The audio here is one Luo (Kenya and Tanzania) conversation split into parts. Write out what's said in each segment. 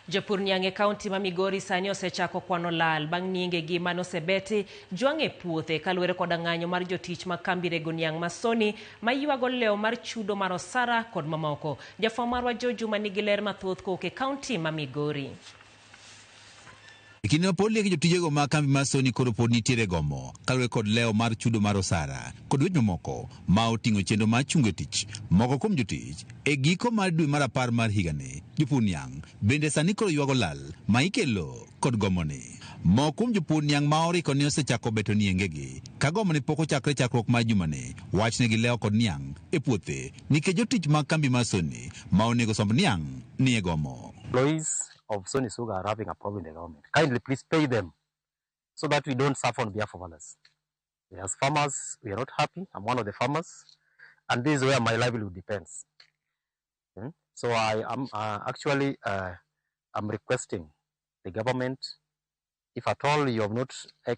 Jopur niang' e kaunti ma Migori sani osechako kwano lal bang' niengegi manosebeti jwang' e puothe kaluwore koda ng'anyo mar jotich mag kambi rego niang' ma Sony maywago leo mar chudo mar osara kod mamoko. Jafwambo marwa Jojuma nigi ler mathoth kowuok e kaunti ma Migori. Kinde ma pod liek jotijego mag kambi mar Sony koro pod nitiere gomo kaluwore kod leo mar chudo mar osara kod weche mamoko ma oting'o chenro mar chungo tich moko kuom jotich e giko mar dwe mar 10 mar higani. Jopur niang' bende sani koro ywago lal ma ikelo kod gomoni. Moko kuom jopur niang' ma oriko ni osechako beto niengegi ka gomoni pok ochakre chakruok mar jumani wachnegi leo kod niang' e puothe nikech jotich mag kambi mar Sony ma onego somb niang' ni e gomo. Employees of Sony Sugar are having a problem in the government. Kindly please pay them so that we don't suffer on behalf of others. As farmers, we are not happy. I'm one of the farmers, and this is where my livelihood depends. So I am I'm requesting the government, if at all you have not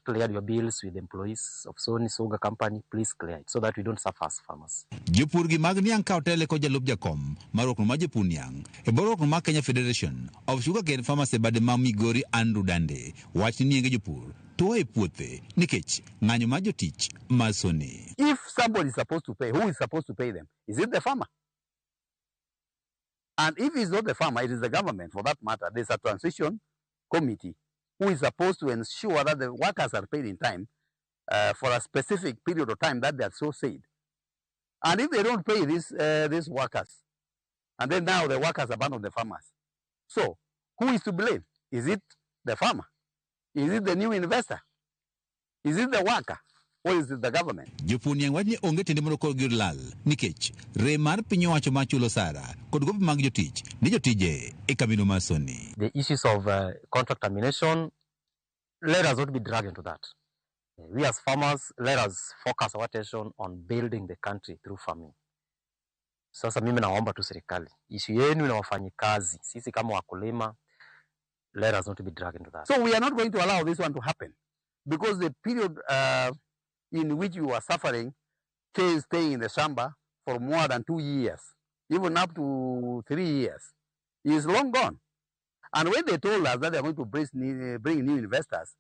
cleared your bills with the employees of Sony Sugar Company, please clear it so that we don't suffer as farmers. Jopur gi mag niang' ka otele ko jalup jakom marokno ma jopur niang' e borokno ma Kenya Federation of Sugarcane Farmers e bade ma Migori Andrew Dande wach ni nienge jopur to e puothe nikech ng'anyo ma jotich ma Sony. If somebody is supposed to pay, who is supposed to pay them? Is it the farmer? And if it's not the farmer, it is the government for that matter. There's a transition committee who is supposed to ensure that the workers are paid in time for a specific period of time that they are so said. And if they don't pay these workers, and then now the workers abandon the farmers. So, who is to blame? Is it the farmer? Is it the new investor? Is it the worker? Or is it the government? Jopur niang' wach ni onge tende mondo kor gir lal nikech rem mar piny owacho ma chulo sara kod gope mag jotich ni jotije e kambino mar Sony. The issues of contract termination, let us not be dragged into that. We as farmers, let us focus our attention on building the country through farming. Sasa mimi naomba tu serikali, issue yenu na wafanyikazi, sisi kama wakulima, let us not be dragged into that. So we are not going to allow this one to happen because the period in which you are suffering, staying in the shamba for more than 2 years, even up to 3 years, is long gone. And when they told us that they are going to bring new investors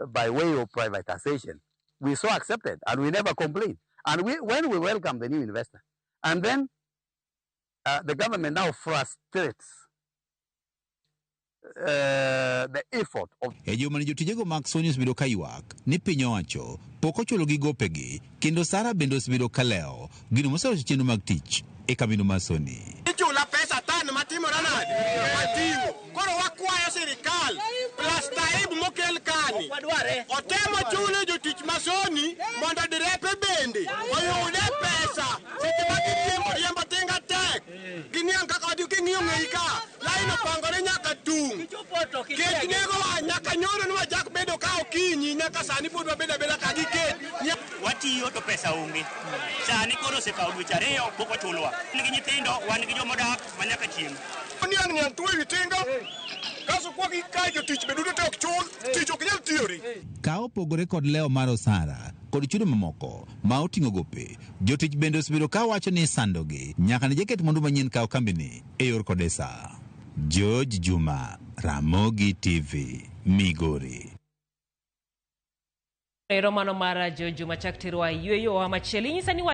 by way of privatization, we so accepted and we never complained. And when we welcome the new investor, and then the government now frustrates the effort of... E juma ni jotijego mag Sony osbedo ka ywak ni piny owacho pok ochulo gi gopegi kendo sara bende osbedo ka leo gino moseloso chenro mag tich e kambino mar Sony. Ichula pesa tan matimore nade matimo koro wakwayo sirikal plus taibu mokel kani otemo chulo jotich ma Sony mondo direpe bende oyude pesa seche ma riembo tinga tek giniang' kaka wadi king'iyo ng'ei ka lain opangore nyaka tung kech nego wa nyaka nyoro nwa jak bedo ka okinyi nyaka sani pod wabedo abeda ka gikech watiyo to pesa onge sani koro osekawo dweche 2 pok ochulwa nigi nyithindo wan gi jomodak manyaka chieng' niang' tuwe wi tinga kaso kwa gikae jotich beduto te ok chul tich ok nyal tiyori. Ka opogore kod leo mar osara kod chudo mamoko ma oting'o gope, jotich bende osebedo ka wacho ni sandogi nyaka ne jaket mwandu manyien kawo kambini e yor kodesa. George Juma, Ramogi TV, Migori. Romano mara Jojuma chak tirwa yueyo wa machieli nyisa ni